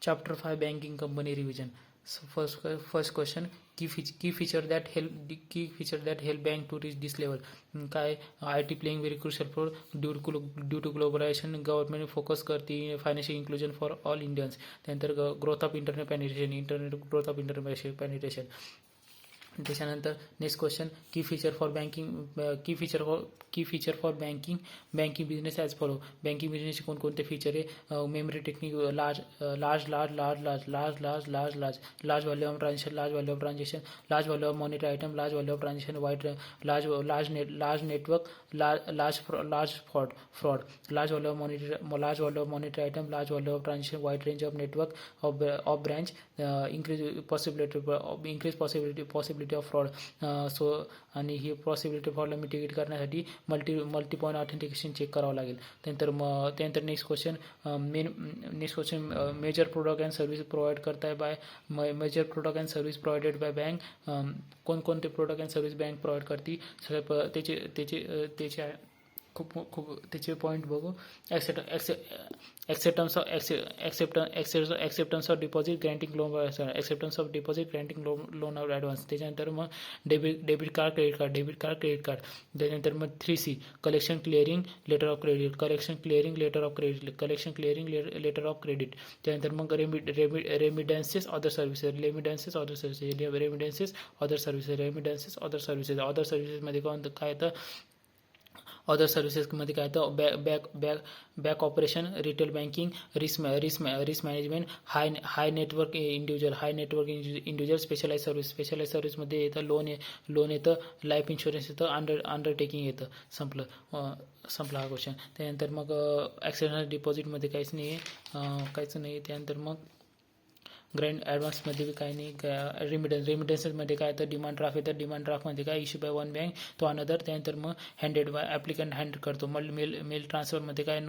Chapter 5 Banking Company Revision. So first question, key feature that help bank to reach this level. काय IT playing very crucial role due to globalization. Government focus करती financial inclusion for all Indians. त्यानंतर growth of internet penetration. त्याच्यानंतर next question, की feature for banking business as follow. Banking बिझनेसचे कोणकोणते feature आहे? Memory technique, large value of transaction, large value of monetary item, large value of transaction, large network, large fraud, large value of monetary item, large value of transaction, wide range of network of branch, increase possibility of fraud. So आणि ही possibility फ्रॉडला mitigate करण्यासाठी multi point authentication check करावं लागेल. त्यानंतर next question, major product and service provide करताय by major product and service provided by bank. कोणकोणते product and service bank provide करते, त्याचे खूप त्याचे पॉईंट बघू. Acceptance of deposit granting loan of advance. त्याच्यानंतर मग डेबिट कार्ड क्रेडिट कार्ड. त्याच्यानंतर मग 3C, collection clearing letter of credit. त्यानंतर मग रेमिडन्सेस अदर सर्व्हिसेसमध्ये काय येतं? अदर सर्व्हिसेसमध्ये काय येतं? Back operation, retail banking, risk management, high network individual, specialise सर्व्हिसमध्ये येतं लोन येतं, लाईफ इन्शुरन्स येतं, अंडरटेकिंग येतं. संपला हा क्वेश्चन. त्यानंतर मग ॲक्सिडेंटल डिपॉझिटमध्ये काहीच नाही. त्यानंतर मग ग्रँड ॲडव्हान्समध्ये बी काही नाही. रेमिडन्सेसमध्ये काय तर डिमांड ड्राफ्ट येतं. डिमांड ड्राफ्टमध्ये काय issue by one bank to another. त्यानंतर मग हँडेड बाय ॲप्लिकंट हँड करतो. मेल ट्रान्सफरमध्ये काय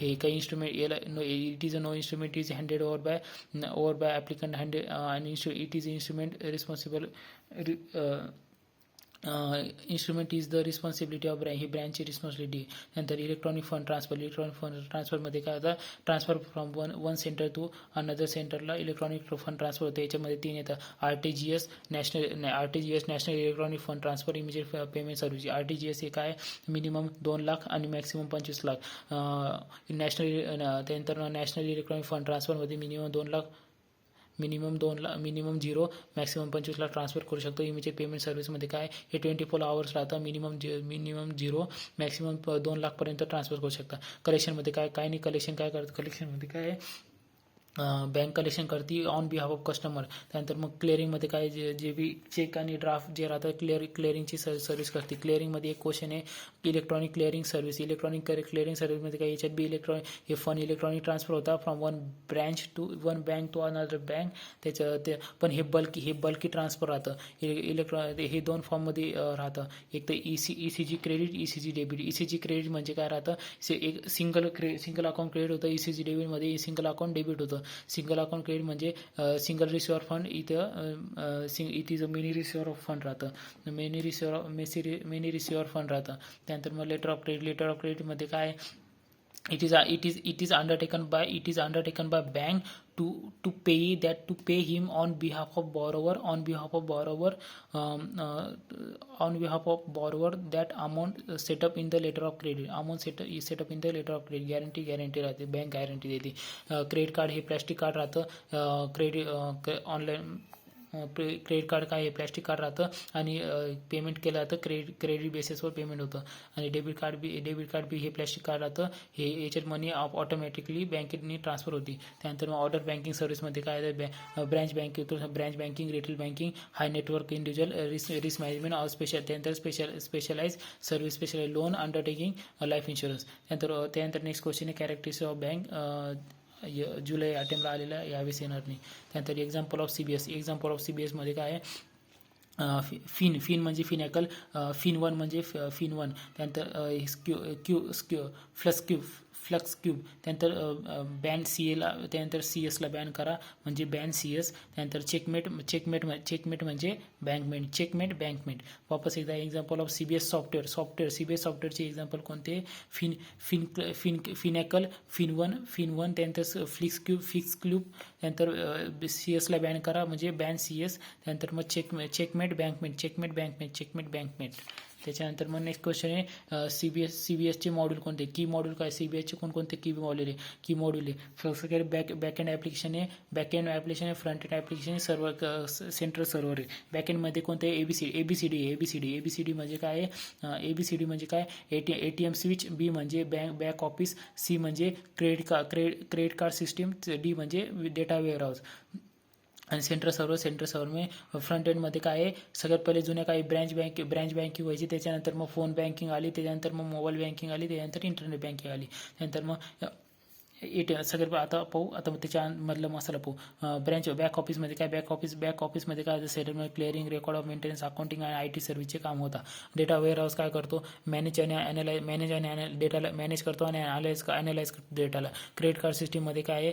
हे काही instrument it is no instrument is handed over by applicant hand आणि it is instrument responsible instrument is the responsibility of ही ब्रँचची रिस्पॉन्सिबिलिटी. नंतर इलेक्ट्रॉनिक फंड ट्रान्सफरमध्ये काय होतं? Transfer from one centre to another सेंटरला इलेक्ट्रॉनिक फंड ट्रान्सफर होते. याच्यामध्ये 3 येतं: RTGS national electronic fund transfer immediate payment service. RTGS हे काय? मिनिमम 2 लाख आणि मॅक्सिमम 25 लाख. त्यानंतर नॅशनल इलेक्ट्रॉनिक फंड ट्रान्सफरमध्ये minimum 2 lakh, minimum 0 maximum 25 lakh transfer करू शकतो. इमिजिएट पेमेंट सर्व्हिसमध्ये काय? हे 24 आवर्स राहतं. मिनिमम 0 मॅक्सिमम 2 लाखपर्यंत ट्रान्सफर करू शकता. कलेक्शनमध्ये काय नाही. कलेक्शन काय करतं? कलेक्शनमध्ये काय आहे? बँक कलेक्शन करते ऑन बिहाफ ऑफ कस्टमर. त्यानंतर मग क्लिअरिंगमध्ये काय? जे बी चेक आणि ड्राफ्ट जे राहतं क्लिअरिंगची सर्व्हिस करते. क्लिअरिंगमध्ये एक क्वेश्चन आहे, electronic clearing service. Electronic clearing सर्व्हिसमध्ये काय? याच्यात बी हे फंड इलेक्ट्रॉनिक ट्रान्सफर होता from one bank to another bank. पण हे बल्की ट्रान्सफर राहतं. हे 2 फॉर्ममध्ये राहतं. एक तर ECG credit, ECG debit. ECG credit म्हणजे काय राहतं? एक सिंगल अकाउंट क्रेडिट होतं. ECG डेबिटमध्ये सिंगल अकाउंट डेबिट होतं. सिंगल अकाउंट क्रेडिट म्हणजे सिंगल रिसिव्हर फंड. इथं is a many receiver of fund राहतं. मेनी रिसिव्हर फंड राहतं. त्यानंतर मग लेटर ऑफ क्रेडिटमध्ये काय? It is undertaken by bank to pay him on behalf of borrower that amount set up in the letter of credit. set up in the letter of credit. Guarantee राहते. Bank guarantee देते. Credit card हे plastic card राहतं. Online credit card काय? हे plastic card राहतं आणि payment केलं जातं क्रेडिट बेसिसवर पेमेंट होतं. आणि डेबिट कार्ड बी हे प्लॅस्टिक कार्ड राहतं. हे याच्यात मनी ऑटोमॅटिकली बँकेतनी ट्रान्सफर होती. त्यानंतर मग ऑर्डर बँकिंग सर्व्हिसमध्ये काय आहे? Branch banking, retail banking, high network individual, risk management or त्यानंतर specialise service, specialise loan, undertaking, life insurance. त्यानंतर नेक्स्ट क्वेश्चन आहे, कॅरेक्टरिस्टिक्स ऑफ बँक. जुलै अटेम्प्टला आलेला यावेळेस येणार नाही. त्यानंतर एक्झाम्पल ऑफ CBS मध्ये काय आहे? फिन म्हणजे फिनॅकल, फिन 1 म्हणजे फिन 1. त्यानंतर फ्लक्स क्यूब, त्यानंतर बॅन CA ला, त्यानंतर CS ला बॅन करा म्हणजे बॅन CS, त्यानंतर चेकमेट म्हणजे बँकमेट, चेकमेट बँकमेट. वापस एकदा एक्झाम्पल ऑफ CBS CBS सॉफ्टवेअरचे एक्झाम्पल कोणते, फिनॅकल, फिन1, त्यानंतर फिक्स क्यूब, त्यानंतर CS ला बॅन करा म्हणजे बॅन CS, त्यानंतर मग चेकमेट बँकमेट. त्याच्यानंतर मग नेक्स्ट क्वेश्चन आहे CBSचे मॉड्यूल कोणते, की मॉड्यूल काय, CBSचे कोणकोणते की मॉड्यूल आहे. फक्त बॅकएंड ॲप्लिकेशन आहे, फ्रंट एंड ॲप्लिकेशन आहे, सेंट्रल सर्व्हर आहे. बॅकएंडमध्ये कोणते ABCD म्हणजे काय, ABCD म्हणजे काय, ATM स्विच, B म्हणजे बॅक ऑफिस, C म्हणजे क्रेडिट कार्ड सिस्टीम, D म्हणजे डेटा वेअरहाऊस. आणि सेंट्रल सर्व्हर में फ्रंट एंडमध्ये काय आहे, सगळ्यात पहिले जुन्या काही ब्रँच बँकिंग व्हायची, त्याच्यानंतर मग फोन बँकिंग आली, त्याच्यानंतर मग मोबाईल बँकिंग आली, त्याच्यानंतर इंटरनेट बँकिंग आली, त्यानंतर मग सगळ्यात आता पाहू. आता त्याच्यामधलं मसाला पाहू. बॅक ऑफिसमध्ये काय, settlement, clearing, record of maintenance, accounting आणि IT सर्व्हिसचे काम होता. डेटा वेअरहाऊस काय करतो, मॅनेज आणि डेटाला मॅनेज करतो आणि ॲनालाइज करतो डेटाला. क्रेडिट कार्ड सिस्टीममध्ये काय आहे,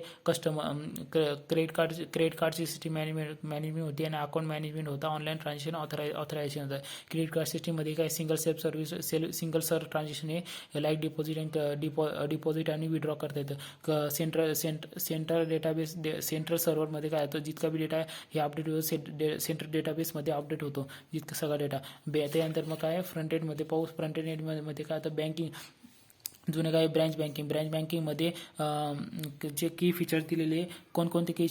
क्रेडिट कार्डची सिस्टीम मॅनेजमेंट होती आणि अकाउंट मॅनेजमेंट होता, ऑनलाईन ट्रान्झॅक्शन ऑथरायझेशन होतं. क्रेडिट कार्ड सिस्टीममध्ये काय, सिंगल ट्रान्झॅक्शन आहे, लाईक डिपॉझिट आणि विड्रॉ करता येतं. सेंट्रल सर्व्हरमध्ये काय होतं, जितका बी डेटा आहे हे अपडेट होतो, सेंट्रल डेटाबेसमध्ये अपडेट होतो जितका सगळा डेटा. त्यानंतर मग काय फ्रंट एंडमध्ये पाहू. फ्रंट एंडमध्ये काय होतं, बँकिंग, जुने काय ब्रँच बँकिंगमध्ये जे की फीचर दिलेले कोणकोणते की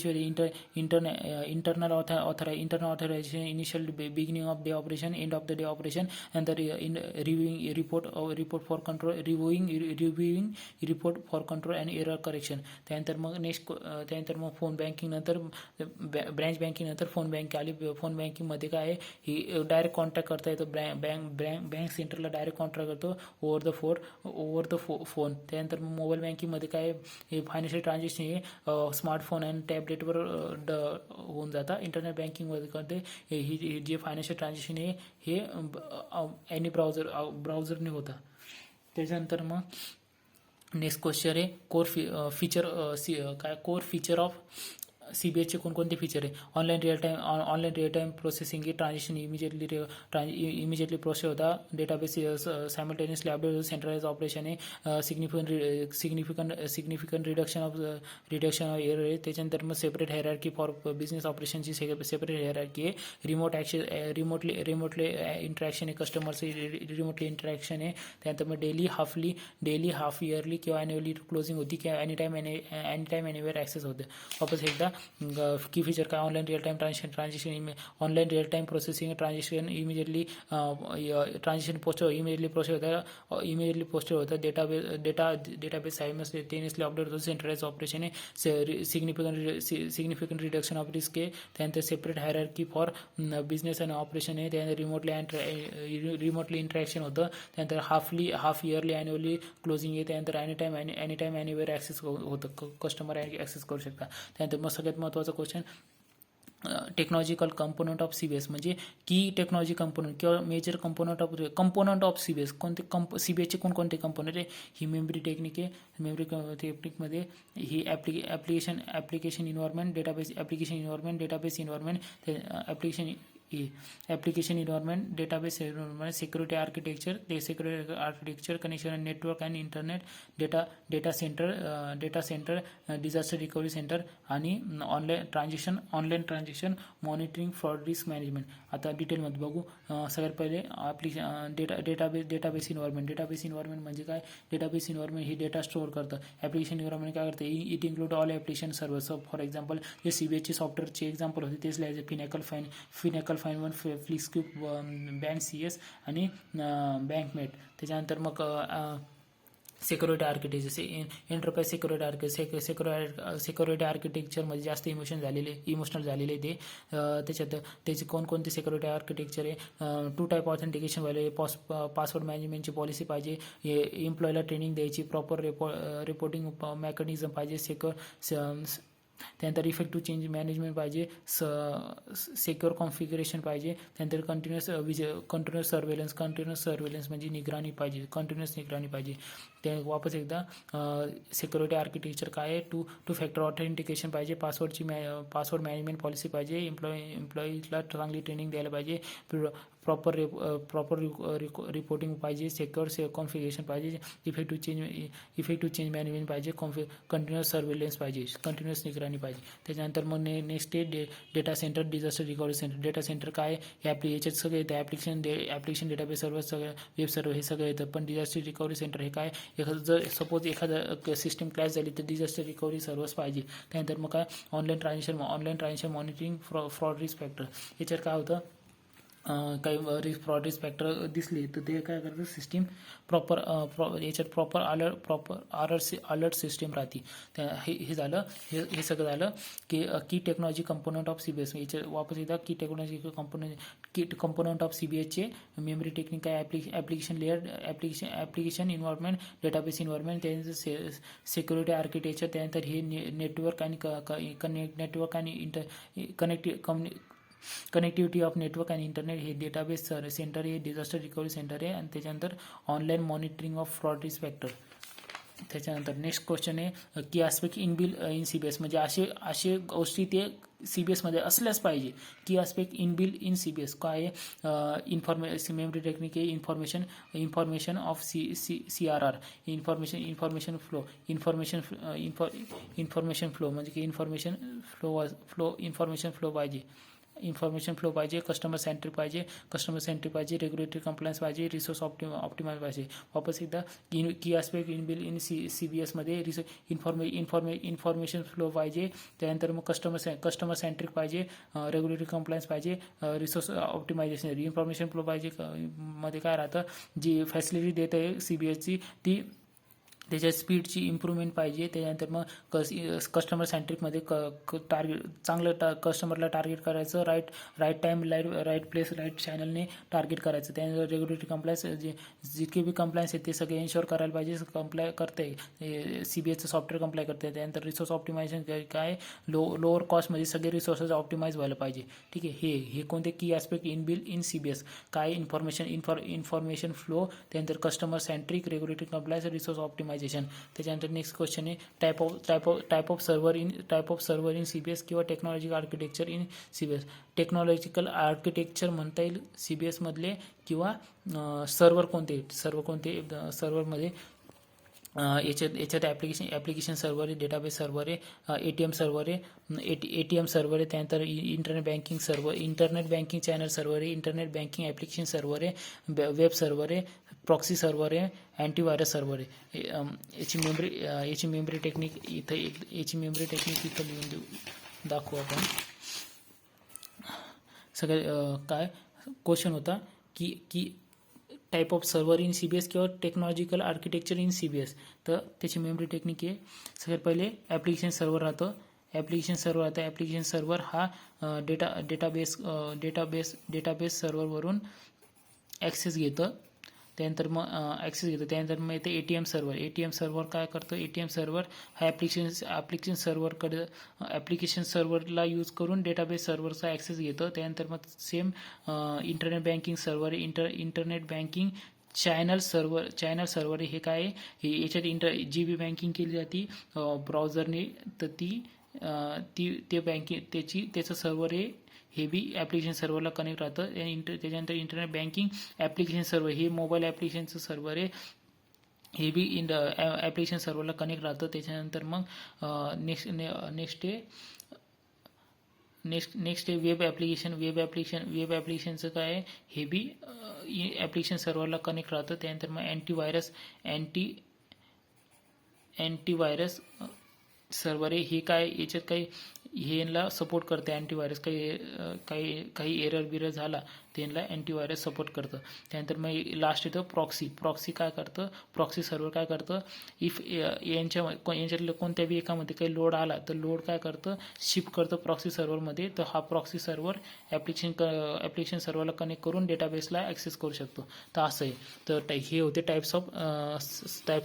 internal authorisation, initial beginning of day operation, end of the day operation, नंतर reviewing report for control and error correction. त्यानंतर मग फोन बँकिंग नंतर ब्रँच बँकिंग नंतर फोन बँक आली. फोन बँकिंगमध्ये काय आहे, ही डायरेक्ट कॉन्टॅक्ट करता येतो, बँक सेंटरला डायरेक्ट कॉन्टॅक्ट करतो ओव्हर द फोन. त्यानंतर मोबाईल बँकिंगमध्ये काय, हे फायनान्शियल ट्रान्झॅक्शन हे स्मार्टफोन आणि टॅबलेटवर होऊन जातात. इंटरनेट बँकिंगमध्ये ही जे फायनान्शियल ट्रान्झॅक्शन आहे हे एनी ब्राउझरने होता. त्याच्यानंतर मग नेक्स्ट क्वेश्चन आहे कोर फीचर ऑफ CBSचे कोणकोणते फीचर आहे, online real time processing, transaction immediately process होता, डेटाबेस सायमल्टेनियसली अपडेट होतो, सेंट्रलाइज ऑपरेशन आहे, सिग्निफिकंट रिडक्शन ऑफ एरर आहे. त्याच्यानंतर मग सेपरेट हायरार्की फॉर बिझनेस ऑपरेशनची सेपरेट हायरार्की आहे, रिमोटली इंटरॅक्शन आहे, कस्टमरची रिमोटली इंटरॅक्शन आहे. त्यानंतर मग डेली हाफ इयरली किंवा ॲन्युअली क्लोजिंग होती, किंवा एनी टाईम एनिवेअर ॲक्सेस होतं. वापस एकदा की फीचर काय, online real time transaction, online real time processing, transaction immediately posted होतं, डेटाबेस सायमल्टेनियसली अपडेट होतो, सेंट्रलाइज ऑपरेशन आहे, सिग्निफिकंट रिडक्शन ऑफ रिस्क आहे. त्यानंतर सेपरेट हायरार्की फॉर बिझनेस आणि ऑपरेशन आहे. त्यानंतर रिमोटली इंटरॅक्शन होतं. त्यानंतर हाफ इयरली ॲन्युअली क्लोजिंग आहे. त्यानंतर एनी टाईम एनिवेअर ॲक्सेस होतं, कस्टमर ॲक्सेस करू शकता. त्यानंतर मग सगळ्यात महत्त्वाचा question, technological component of CBS म्हणजे की टेक्नॉलॉजी कंपोनंट किंवा मेजर कंपोनंट ऑफ CBS कोणते CBSचे कोणकोणते कंपोनंट आहे, ही मेमरी टेक्निक आहे. मेमरी टेक्निकमध्ये ही application environment, database application environment, database environment, security architecture, connection and network and internet, data centre, disaster recovery centre आणि online transaction monitoring, fraud risk management. आता डिटेलमध्ये बघू. सगळ्यात पहिले डेटाबेस इन्व्हायरमेंट म्हणजे काय, डेटाबेस इन्व्हायरमेंट ही डेटा स्टोअर करतं. Application environment काय करते, it include all application server. So for example जे CBSचे सॉफ्टवेअरचे एक्झाम्पल होते तेच लिहायचे, फिनॅकल, फाइन1, फ्लिक्सक्यूब, बँक CS आणि बँकमेट. त्याच्यानंतर मग सिक्युरिटी आर्किटेक्चर, एंटरप्राइज सिक्युरिटी आर्किटेक्चरमध्ये जास्त इमोशनल झालेले ते. त्याच्यात त्याचे कोणकोणते सिक्युरिटी आर्किटेक्चर आहे, 2 टाईप ऑथेंटिकेशन व्हायला, पासवर्ड मॅनेजमेंटची पॉलिसी पाहिजे, एम्प्लॉयला ट्रेनिंग द्यायची, प्रॉपर रिपोर्टिंग मेकॅनिझम पाहिजे, त्यानंतर इफेक्टिव्ह चेंज मॅनेजमेंट पाहिजे, सिक्युअर कॉन्फिगरेशन पाहिजे, त्यानंतर कंटिन्युअस सर्वेलन्स म्हणजे निगराणी पाहिजे, कंटिन्युअस निगराणी पाहिजे. ते वापस एकदा सिक्युरिटी आर्किटेक्चर काय आहे, टू फॅक्टर ऑथेंटिकेशन पाहिजे, पासवर्ड मॅनेजमेंट पॉलिसी पाहिजे, एम्प्लॉईजला चांगली ट्रेनिंग द्यायला पाहिजे, प्रॉपर रिपोर्टिंग पाहिजे, सिक्युअर कॉन्फिगरेशन पाहिजे, इफेक्टिव्ह चेंज मॅनेजमेंट पाहिजे, कंटिन्युअस सर्वेलन्स पाहिजे, कंटिन्युअस निगराणी पाहिजे. त्याच्यानंतर मग नेक्स्ट आहे data centre, disaster recovery centre. Data centre काय याच्यात सगळे येतं, ॲप्लिकेशन डेटाबेस सर्व्हर, सगळं वेब सर्व्हर हे सगळं येतं. पण डिझास्टर रिकव्हरी सेंटर हे काय, जर सपोज एखादा सिस्टम क्रॅश झाली तर डिझास्टर रिकव्हरी सर्व्हर्स पाहिजे. त्यानंतर मग काय online transaction monitoring, fraud risk factor. याच्यात काय होतं, काही फ्रॉड रिस्क फॅक्टर दिसली तर ते काय करतं, सिस्टीम याच्यात प्रॉपर अलर्ट सिस्टीम राहते. हे झालं, हे सगळं झालं की टेक्नॉलॉजी कंपोनंट ऑफ CBS. याच्या वापस एकदा की टेक्नॉलॉजी कंपोनंट ऑफ CBSचे मेमरी टेक्निक काय, application layer, application environment, database environment, त्यानंतर सिक्युरिटी आर्किटेक्चर, त्यानंतर हे नेटवर्क आणि कनेक्टिव्हिटी ऑफ नेटवर्क आणि इंटरनेट, हे डेटाबेस सेंटर, हे डिझास्टर रिकव्हरी सेंटर आहे. आणि त्याच्यानंतर online monitoring of fraud risk factor. त्याच्यानंतर नेक्स्ट क्वेश्चन आहे की आस्पेक्ट इन CBS, म्हणजे असे गोष्टी ते CBS मध्ये असल्याच पाहिजे. की आस्पेक्ट इन CBS काय आहे, मेमरी टेक्निक आहे, information of CRR, information flow म्हणजे की इन्फॉर्मेशन फ्लो पाहिजे, कस्टमर सेंट्रिक पाहिजे, रेग्युलेटरी कंप्लायन्स पाहिजे, रिसोर्स ऑप्टिमाइज पाहिजे. वापस एकदा की आस्पेक्ट इन CBS मध्ये इन्फॉर्मेशन फ्लो पाहिजे, त्यानंतर मग कस्टमर सेंट्रिक पाहिजे, रेग्युलेटरी कंप्लायन्स पाहिजे, रिसोर्स ऑप्टिमायझेशन. इन्फॉर्मेशन फ्लो पाहिजे मध्ये काय राहतं, जी फॅसिलिटी देत आहे CBSची ती त्याच्या स्पीडची इम्प्रूव्हमेंट पाहिजे. त्याच्यानंतर मग कस्टमर सेंट्रिकमध्ये टार्गेट चांगलं कस्टमरला टार्गेट करायचं, right time, right place, right चॅनलने टार्गेट करायचं. त्यानंतर रेग्युलेटरी कंप्लायन्स, जितके बी कंप्लायन्स आहेत ते सगळे इन्शोर करायला पाहिजे, कंप्लाय करते CBSचं सॉफ्टवेअर कंप्लाय करते. त्यानंतर रिसोर्स ऑप्टिमायझेशन काय, लोअर कॉस्टमध्ये सगळे रिसोर्सेस ऑप्टिमाइज व्हायला पाहिजे. ठीक आहे, हे कोणते की ॲस्पेक्ट इन CBS काय, इन्फॉर्मेशन फ्लो, त्यानंतर customer centric, regulatory compliance, resource optimisation. त्याच्यानंतर नेक्स्ट क्वेश्चन आहे type of server in CBS किंवा technological architecture in CBS. Technological architecture म्हणता येईल CBS मधले, किंवा सर्व्हर कोणते सर्व्हरमध्ये याच्यात ॲप्लिकेशन सर्व्हर आहे, डेटाबेस सर्व्हर आहे, ATM सर्व्हर आहे, त्यानंतर इंटरनेट बँकिंग चॅनल सर्व्हर आहे, इंटरनेट बँकिंग ॲप्लिकेशन सर्व्हर आहे, वेब सर्व्हर आहे, प्रॉक्सी सर्व्हर आहे, अँटीव्हायरस सर्व्हर आहे. याची मेमरी टेक्निक इथं लिहून दाखवू आपण. सगळे काय क्वेश्चन होता की type of server in CBS किंवा टेक्नॉलॉजिकल आर्किटेक्चर इन CBS. तर त्याची मेमरी टेक्निक आहे, सगळ्यात पहिले ॲप्लिकेशन सर्व्हर राहतं. ॲप्लिकेशन सर्व्हर हा डेटाबेस सर्व्हरवरून ॲक्सेस घेतं. त्यानंतर मग येते ATM सर्व्हर काय करतं, ATM सर्व्हर हा ॲप्लिकेशन सर्व्हरला यूज करून डेटाबेस सर्व्हरचा ॲक्सेस घेतं. त्यानंतर मग same internet banking server, internet banking channel server हे काय आहे, याच्यात जी बी बँकिंग केली जाते ब्राउझरने, तर त्याचं सर्व्हर हे बी ॲप्लिकेशन सर्व्हरला कनेक्ट राहतं. त्याच्यानंतर इंटरनेट बँकिंग ॲप्लिकेशन सर्व्हर हे मोबाईल ॲप्लिकेशनचं सर्व्हर आहे, हे बी ॲप्लिकेशन सर्व्हरला कनेक्ट राहतं. त्याच्यानंतर मग नेक्स्ट वेब ॲप्लिकेशनचं काय आहे, हे बी ॲप्लिकेशन सर्व्हरला कनेक्ट राहतं. त्यानंतर मग अँटीव्हायरस सर्व्हर आहे, हे काय याच्यात काही ह्यांना सपोर्ट करते अँटीव्हायरस, काही एरर झाला ते ह्यांना अँटीव्हायरस सपोर्ट करतं. त्यानंतर मग लास्ट येतं प्रॉक्सी काय करतं, प्रॉक्सी सर्व्हर काय करतं, इफ यांच्यातल्या कोणत्या बी एकामध्ये काही लोड आला तर लोड काय करतं, शिफ्ट करतं प्रॉक्सी सर्व्हरमध्ये. तर हा प्रॉक्सी सर्व्हर ॲप्लिकेशन सर्व्हरला कनेक्ट करून डेटाबेसला ॲक्सेस करू शकतो. तर असं आहे. तर हे होते types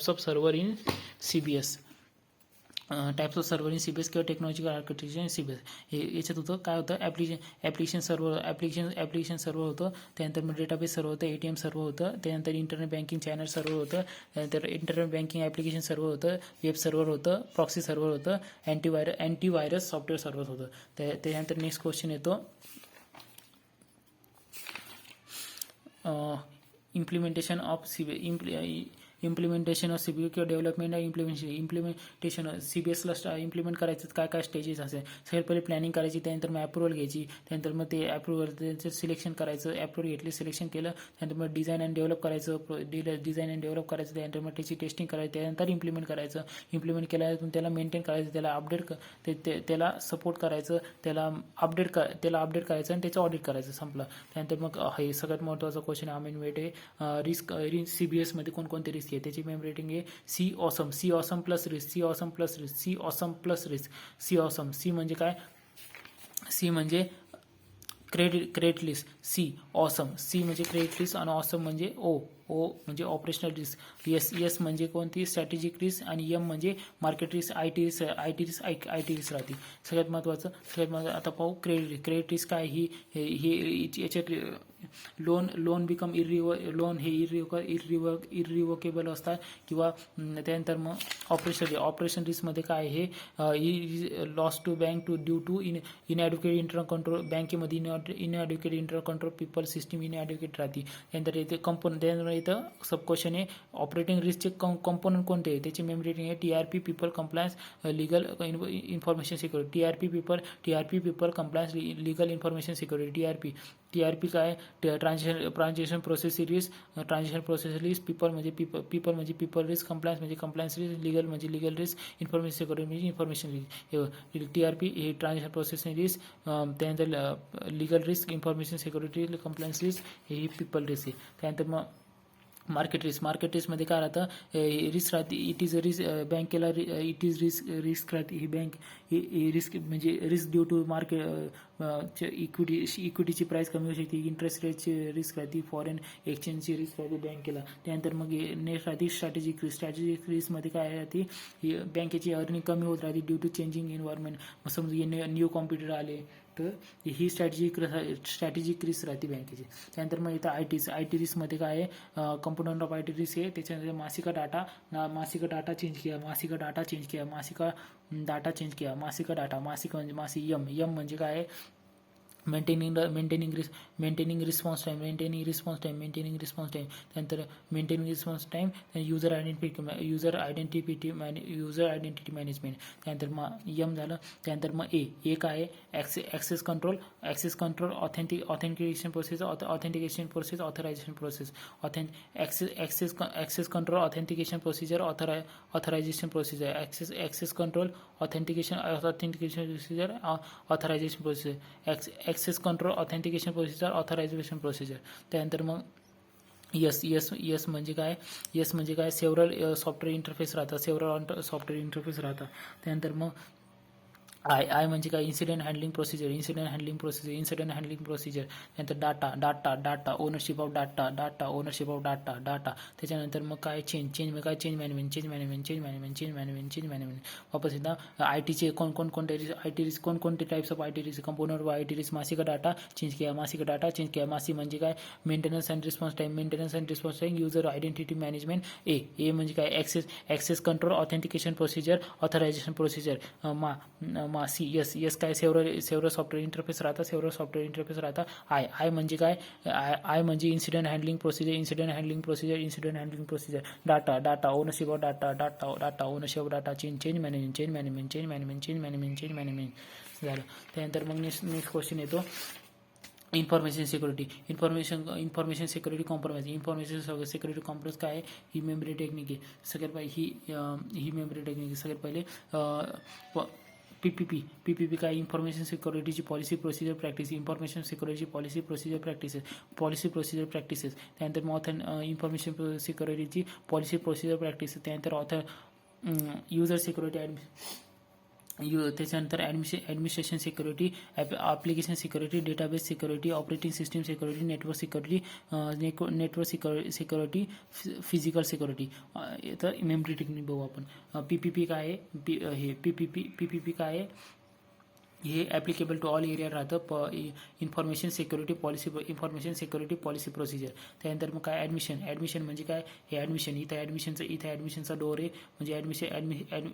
of server in CBS. Types of server in CBS किंवा टेक्नॉलॉजिकल आर्किटेक्चर इन CBS हे याच्यात होतं. काय होतं, ॲप्लिकेशन सर्व्हर होतं. त्यानंतर मग डेटाबेस सर्व्हर होतं, ATM सर्व्हर होतं. त्यानंतर इंटरनेट बँकिंग चॅनल सर्व्हर होतं. त्यानंतर इंटरनेट बँकिंग ॲप्लिकेशन सर्व्हर होतं, वेब सर्व्हर होतं, प्रॉक्सी सर्व्हर होतं, अँटीव्हायरस सॉफ्टवेअर सर्व्हर होतं. त्यानंतर नेक्स्ट क्वेश्चन येतो, इम्प्लिमेंटेशन ऑफ CBS किंवा डेव्हलपमेंट इम्प्लिमेंटेशन CBSला इम्प्लिमेंट करायचं काय काय स्टेजेस असेल. सगळ्यात पहिले प्लॅनिंग करायची, त्यानंतर मग अप्रुव्हल घ्यायची, त्यानंतर मग ते अप्रुव्हल त्याचं सिलेक्शन करायचं, अप्रुव्हल घेतले सिलेक्शन केलं, त्यानंतर मग डिझाईन अँड डेव्हलप करायचं, त्यानंतर मग त्याची टेस्टिंग करायची, त्यानंतर इम्प्लिमेंट करायचं. इम्प्लिमेंट केल्यानंतर त्याला मेंटेन करायचं, त्याला त्याला सपोर्ट करायचं, त्याला अपडेट करायचं आणि त्याचं ऑडिट करायचं, संपलं. त्यानंतर मग हे सगळ्यात महत्त्वाचा क्वेश्चन आम्ही वेट आहे, रिस्क CBSमध्ये कोणकोणते रिस्क आहे. त्याची मेम रेटिंग आहे C awesome plus risk. C म्हणजे काय, सी म्हणजे क्रेडिट लिस्ट, सी म्हणजे क्रेडिट लिस्ट आणि ऑसम म्हणजे ओ म्हणजे ऑपरेशनल रिस्क. एस म्हणजे कोणती, स्ट्रॅटेजिक रिस्क, आणि एम म्हणजे market risk, I T risk राहते. सगळ्यात महत्त्वाचं आता पाहू क्रेडिट रिस्क काय. ही याच्यात लोन बिकम इरिवोकेबल असतात, किंवा त्यानंतर मग ऑपरेशन रिस्कमध्ये काय आहे, loss to bank due to inadequate internal control. बँकेमध्ये inadequate internal control people system inadequate राहते. त्यानंतर इथे त्यानंतर इथं सब क्वेश्चन आहे, ऑपरेटिंग रिस्कचे कंपोनंट कोणते आहे. त्याची मेम रेटिंग आहे TRP people compliance legal information security. TRP people compliance legal information security. TRP काय, ट्रान्झॅक्शन प्रोसेस रिस्क. पीपल म्हणजे people risk, compliance risk, legal म्हणजे लीगल रिस्क, इन्फॉर्मेशन सिक्युरिटी म्हणजे इन्फॉर्मेशन रिस्क. TRP हे ट्रान्झॅक्शन प्रोसेस रिस्क, त्यानंतर legal risk, information security, compliance risk हे people risk आहे. त्यानंतर मग मार्केट रिस्कमध्ये काय राहतं, रिस्क राहते. इट इज बँकेला रिस्क राहते. ही बँक ही रिस्क म्हणजे रिस्क ड्यू टू मार्केट इक्विटीची प्राईस कमी होऊ शकते. इंटरेस्ट रेटची रिस्क राहते, फॉरेन एक्सचेंजची रिस्क राहते बँकेला. त्यानंतर मग नेक्स्ट राहते स्ट्रॅटेजिक रिस्कमध्ये काय राहते, ही बँकेची अर्निंग कमी होत राहते ड्यू टू चेंजिंग एन्व्हायरमेंट. मग समजा न्यू कॉम्प्युटर आले तर ही स्ट्रॅटेजिक रिस्क राहते बँकेची. त्यानंतर मग इथं आय टी रिस्कमध्ये काय आहे, component of I T risk आहे. त्याच्यानंतर मासिक डाटा चेंज किया. म्हणजे काय आहे, मेंटेनिंग रिस्पॉन्स टाइम. त्यानंतर maintaining response time, user identity management. त्यानंतर मग एम झालं. त्यानंतर मग ए काय आहे, access control, authentication process, authorisation process. Access control, authentication procedure, authorisation procedure. Access control, authentication procedure, authorisation procedure. Access control, authentication procedure, authorisation procedure. त्यानंतर मग yes म्हणजे काय, सेव्हरल सॉफ्टवेअर इंटरफेस राहतात. त्यानंतर मग आय म्हणजे काय, इन्सिडेंट हँडलिंग प्रोसिजर. त्यानंतर डाटा ओनरशिप ऑफ डाटा. त्याच्यानंतर मग काय, चेंज मॅनेजमेंट. वापस एकदा आय टीचे कोणकोणते types of I T risk, component of I T risk. मासिक डाटा चेंज किया. मासी म्हणजे काय, maintenance and response time, user identity management. A म्हणजे काय, access control, authentication procedure, authorisation procedure. S काय, सेव्हरल सॉफ्टवेअर इंटरफेस राहतात. आय म्हणजे काय, आय म्हणजे incident handling procedure. Data ownership of data, change management झालं. त्यानंतर मग नेक्स्ट क्वेश्चन येतो, information security compromise. Information security compromise काय आहे, ही मेमरी टेक्निक आहे. सगळ्यात पहिले PPP काय, इन्फॉर्मेशन सिक्युरिटीची पॉलिसी प्रोसिजर प्रॅक्टिस. त्यानंतर मग इन्फॉर्मेशन सिक्युरिटीची पॉलिसी प्रोसिजर प्रॅक्टिस. त्यानंतर युजर सिक्युरिटी त्याच्यानंतर administration security, application security, database security, operating system security, network security, security, physical security. तर मेमरी टेक्निक बघू आपण. PPP काय आहे, हे PPP काय आहे, हे ॲप्लिकेबल टू ऑल एरिया राहतं. Information security security policy procedure. त्यानंतर मग काय ॲडमिशन म्हणजे काय, हे ॲडमिशन इथं ॲडमिशनचा डोअर आहे, म्हणजे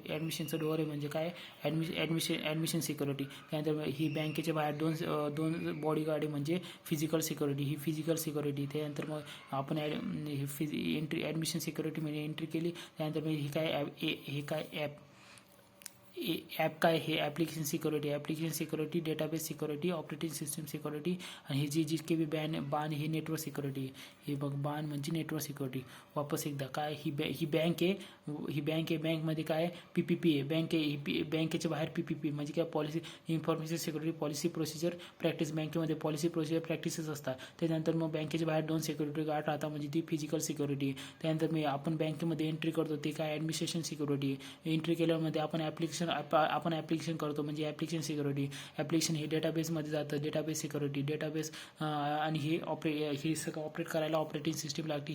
ॲडमिशनचा डोअर आहे म्हणजे काय, ॲडमिशन सिक्युरिटी. त्यानंतर ही बँकेच्या बाहेर दोन बॉडीगार्ड आहे म्हणजे फिजिकल सिक्युरिटी, ही फिजिकल सिक्युरिटी. त्यानंतर मग आपण एंट्री ॲडमिशन सिक्युरिटी म्हणजे एंट्री केली. त्यानंतर मग हे काय ॲप काय, हे application security, database security, operating system security. आणि हे जितके बी बाण हे नेटवर्क सिक्युरिटी. हे बघ, बाण म्हणजे नेटवर्क सिक्युरिटी. वापस एकदा काय, ही बँक आहे, बँकमध्ये काय PPP आहे, बँकेच्या बाहेर PPP म्हणजे काय, policy information security policy procedure practice. बँकेमध्ये पॉलिसी प्रोसिजर प्रॅक्टिसेस असतात. त्यानंतर मग बँकेच्या बाहेर 2 सिक्युरिटी गार्ड राहतात म्हणजे ती फिजिकल सिक्युरिटी. त्यानंतर मी आपण बँकेमध्ये एंट्री करतो ते काय, ॲडमिनिस्ट्रेशन सिक्युरिटी. एंट्री केल्यामध्ये आपण ॲप्लिकेशन करतो म्हणजे ॲप्लिकेशन सिक्युरिटी. ॲप्लिकेशन हे डेटाबेसमध्ये जातं, डेटाबेस सिक्युरिटी. डेटाबेस आणि हे सगळं ऑपरेट करायला ऑपरेटिंग सिस्टीम लागते,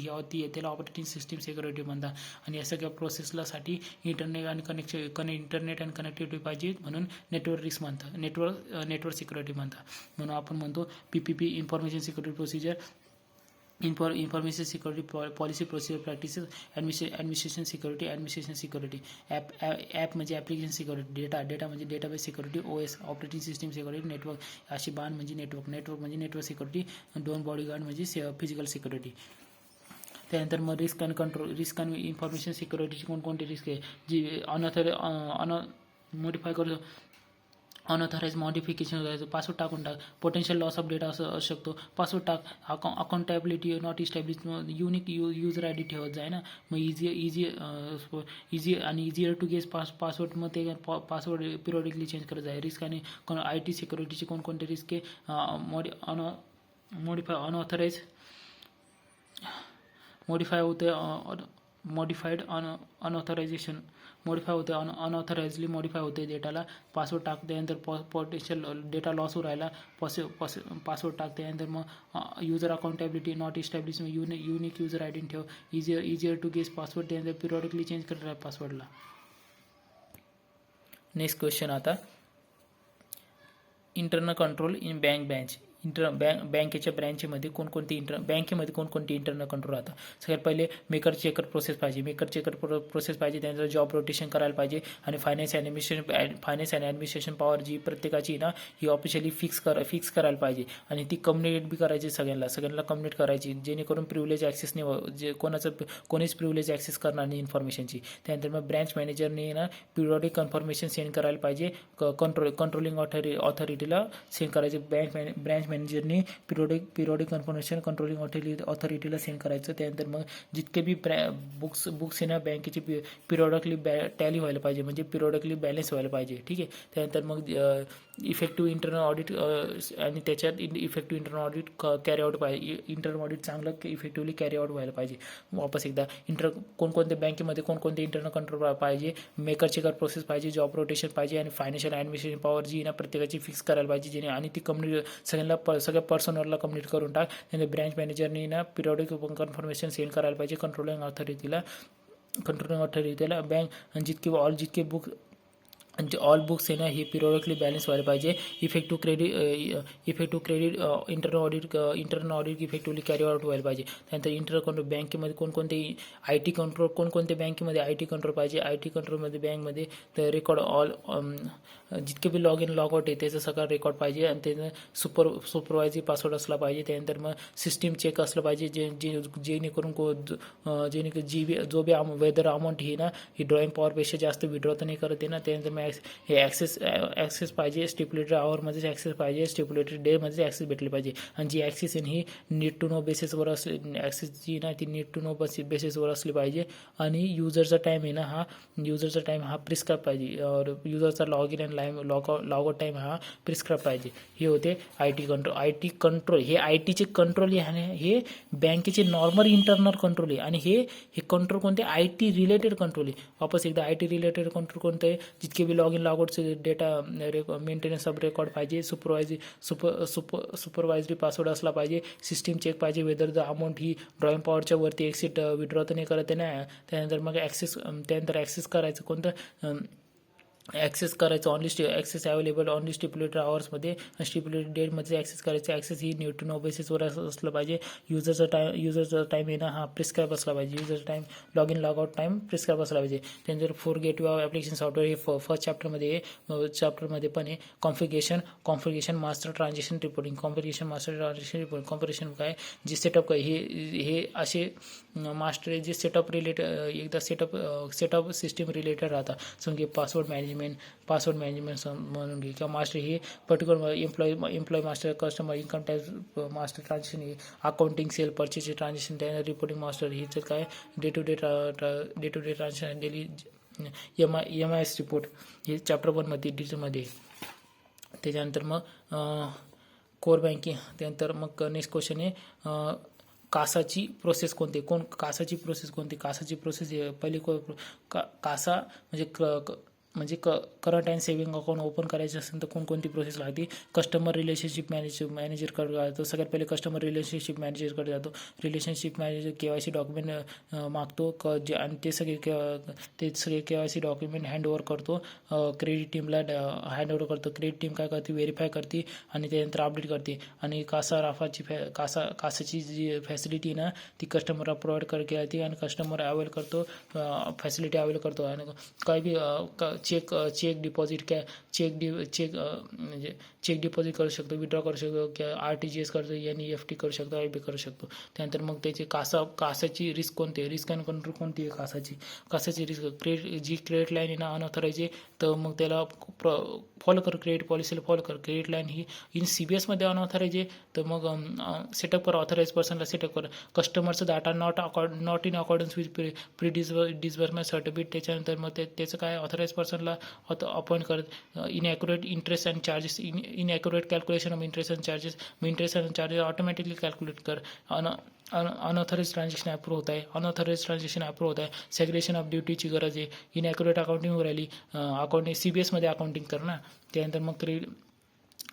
त्याला ऑपरेटिंग सिस्टीम सिक्युरिटी म्हणतात. आणि या सगळ्या प्रोसेसला साठी इंटरनेट आणि कनेक्टिव्हिटी पाहिजे म्हणून नेटवर्क रिस्क म्हणतात, नेटवर्क सिक्युरिटी म्हणतात. म्हणून आपण म्हणतो PPP information security procedure, information security policy procedure practices, administration security. App म्हणजे ॲप्लिकेशन सिक्युरिटी, डेटा म्हणजे database security, OS operating system security, network अशी बाण म्हणजे नेटवर्क म्हणजे नेटवर्क सिक्युरिटी, 2 बॉडीगार्ड म्हणजे फिजिकल सिक्युरिटी. त्यानंतर मग रिस्क आणि इन्फॉर्मेशन सिक्युरिटीची कोणकोणती रिस्क आहे, जी मॉडिफाय करू, अनऑथराइज मॉडिफिकेशन करायचं, पासवर्ड टाकून टाक, पोटेन्शियल लॉस ऑफ डेटा असू शकतो, पासवर्ड टाक, accountability not establish, unique user ID ठेवत जाय ना. मग इझी आणि इझियर टू गेस पासवर्ड, मग ते पासवर्ड पिरियडिकली चेंज करत जाय. रिस्क आणि IT सिक्युरिटीची कोणकोणते रिस्क आहे, अनऑथराइजली मॉडिफाय होते डेटाला. पासवर्ड टाक, त्यानंतर पोटेन्शियल डेटा लॉस होऊ राहिला, पासवर्ड टाक. त्यानंतर मग user accountability not establish, unique user ID ठेव, इझियर टू गेस पासवर्ड. त्यानंतर पिरियडिकली चेंज करत राहा पासवर्डला. नेक्स्ट क्वेश्चन आता, इंटरनल कंट्रोल इन ब्रांच. बँकेच्या बँकेमध्ये कोणकोणती इंटरनल कंट्रोल राहतात. सगळ्यात पहिले मेकर चेकर प्रोसेस पाहिजे. त्यानंतर जॉब रोटेशन करायला पाहिजे. आणि फायनान्स अँड ॲडमिनिस्ट्रेशन पॉवर जी प्रत्येकाची ना, ही ऑफिशियली फिक्स करायला पाहिजे. आणि ती कम्युनिकेट बी करायची सगळ्यांना कम्युनिकेट करायची, जेणेकरून प्रिव्हिलेज ॲक्सेस नाही, कोणीच प्रिव्हिलेज ॲक्सेस करणार नाही इन्फॉर्मेशनची. त्यानंतर मग ब्रँच मॅनेजरने ना पिरियॉडिक कन्फर्मेशन सेंड करायला पाहिजे, कंट्रोलिंग ऑथॉरिटीला सेंड करायचे. ब्रँच मॅनेजरने पिरियॉडिक कन्फर्मेशन कंट्रोलिंग ऑथॉरिटीला सेंड करायचं. त्यानंतर मग जितके बी बुक्स आहे ना बँकेची, पिरियॉडिकली टॅली व्हायला पाहिजे, म्हणजे पिरियॉडिकली बॅलन्स व्हायला पाहिजे. ठीक आहे. त्यानंतर मग इफेक्टिव्ह इंटरनल ऑडिट, आणि त्याच्यात effective internal audit carry out पाहिजे. इंटरनल ऑडिट चांगलं इफेक्टिव्हली कॅरी आउट व्हायला पाहिजे. वापस एकदा, कोणकोणत्या बँकेमध्ये कोणकोणते इंटरनल कंट्रोल पाहिजे, मेकर चेकर प्रोसेस पाहिजे, जॉब रोटेशन पाहिजे, आणि फायनान्शियल ॲडमिनिस्ट्रेशन पॉवर जी ना प्रत्येकाची फिक्स करायला पाहिजे, आणि ती सगळ्या पर्सनरला कम्प्लीट करून टाक. त्यानंतर ब्रँच मॅनेजरनी ना पिरियॉडिक कन्फर्मेशन सेंड करायला पाहिजे कंट्रोलिंग ऑथॉरिटीला. बँक जितके बुक ऑल बुक्स आहे ना, हे पिरियॉडिकली बॅलन्स व्हायला पाहिजे. Effective credit internal audit effectively carry out व्हायला पाहिजे. त्यानंतर इंटरनल कंट्रोल, बँकेमध्ये कोणकोणते बँकेमध्ये IT कंट्रोल पाहिजे. IT कंट्रोलमध्ये बँकमध्ये तर रेकॉर्ड जितके बी लॉग इन लॉग आउट आहे त्याचं सगळं रेकॉर्ड पाहिजे, आणि त्याचं सुपरवायझरी पासवर्ड असला पाहिजे. त्यानंतर मग सिस्टीम चेक असलं पाहिजे, जेणेकरून जो बी वेदर अमाऊंट ही ना, ही ड्रॉइंग पॉवरपेक्षा जास्त विड्रॉ तर नाही करत आहे ना. त्यानंतर मग हे ॲक्सेस पाहिजे, स्टिप्युलेटेड आवरमध्येच ॲक्सेस पाहिजे, स्टिप्युलेटेड डेमध्येच ॲक्सेस भेटले पाहिजे. आणि जी ॲक्सेस आहे ही नीड टू नो बेसिसवर असली, ॲक्सेस जी ना ती नीड टू नो बेसिसवर असली पाहिजे. आणि युजरचा टाईम आहे ना, हा प्रिस्क्राईब पाहिजे. युजरचा लॉग इन आणि लॉग आउट टाईम हा प्रिस्क्राईब पाहिजे. हे होते IT कंट्रोल. हे ITचे कंट्रोल आहे, हे बँकेचे नॉर्मल इंटरनल कंट्रोल आहे. आणि हे कंट्रोल कोणते, IT रिलेटेड कंट्रोल आहे. वापस एकदा, IT रिलेटेड कंट्रोल कोणतं आहे, जितके बी बी लॉग इन लॉगआउटचे डेटा मेंटेनन्स सब रेकॉर्ड पाहिजे. सुपरवायझरी पासवर्ड असला पाहिजे. सिस्टीम चेक पाहिजे वेदर द अमाऊंट ही ड्रॉइंग पॉवरच्या वरती एक्सिट विड्रॉ तर नाही करत आहे ना. त्यानंतर मग त्यानंतर ॲक्सेस करायचं कोणतं ॲक्सेस करायचं ॲक्सेस अवेलेबल ऑनली स्टिप्युलेटेड आवर्समध्ये स्टिप्युलेटेड डेटमध्ये ॲक्सेस करायचं. ॲक्सेस ही न्यू टू नो बेसिसवर असलं पाहिजे. युजरचा टाईम येणं हा प्रिस्क्राईब असला पाहिजे. युजरचा time log in log out time prescribe असला पाहिजे. त्यानंतर 4 गेटवे ऑफ ॲप्लिकेशन सॉफ्टवेअर हे फर्स्ट चॅप्टरमध्ये पण आहे. Configuration master transaction reporting. Configuration काय जे सेटअप काय हे असे मास्टर जे सेटअप एकदा सेटअप सिस्टीम रिलेटेड राहतात. समजा पासवर्ड मॅनेजमेंट म्हणून घे किंवा मास्टर हे particular employ master customer income tax master transaction हे अकाउंटिंग सेल परचेसचे ट्रान्झॅक्शन त्यानंतर रिपोर्टिंग मास्टर हे तर काय day to day transaction daily MIS report हे चॅप्टर 1मध्ये डिटेलमध्ये. त्याच्यानंतर मग कोर बँकिंग. त्यानंतर मग नेक्स्ट क्वेश्चन आहे कासाची प्रोसेस कोणती. कासाची प्रोसेस पहिली कासा म्हणजे current and saving account open करायचं असेल तर कोणकोणती प्रोसेस लागते. कस्टमर रिलेशनशिप मॅनेजरकडे जातो. सगळ्यात पहिले कस्टमर रिलेशनशिप मॅनेजरकडे जातो. रिलेशनशिप मॅनेजर KYC डॉक्युमेंट मागतो आणि ते सगळे KYC डॉक्युमेंट हँडओव्हर करतो. क्रेडिट टीमला हँडओव्हर करतो. क्रेडिट टीम काय करते व्हेरीफाय करते आणि त्यानंतर अपडेट करते. आणि कासाची जी फॅसिलिटी ना ती कस्टमरला प्रोव्हाइड केली जाते आणि कस्टमर अवेल करतो फॅसिलिटी अवेल करतो. आणि काय बी चेक डिपॉझिट म्हणजे चेक डिपॉझिट करू शकतो. विड्रॉ करू शकतो किंवा RTGS करतो. NEFT करू शकतो. IB करू शकतो. त्यानंतर मग त्याची कासाची रिस्क कोणती आहे. रिस्क अँड कंट्रोल कोणती आहे कासाची रिस्क जी क्रेडिट लाईन आहे ना अनऑथराइज आहे तर मग त्याला फॉलो कर. क्रेडिट पॉलिसीला फॉलो कर. क्रेडिट लाईन ही इन CBS मध्ये अनऑथराइज आहे तर मग सेटअप कर. ऑथराइज पर्सनला सेटअप कर. कस्टमरचा data not in accordance with pre disbursement certificate. त्याच्यानंतर मग त्याचं काय ऑथराइज पर्सनला अपॉइंट कर. Inaccurate interest and charges inaccurate calculation of interest and charges. मग interest and charges automatically calculate कर. अनऑथराइज ट्रान्झॅक्शन अप्रूव्ह होत आहे. सेग्रेशन ऑफ ड्युटीची गरज आहे. इनॲक्युरेट अकाउंटिंग राहिली. अकाउंटिंग CBS मध्ये अकाउंटिंग कर ना.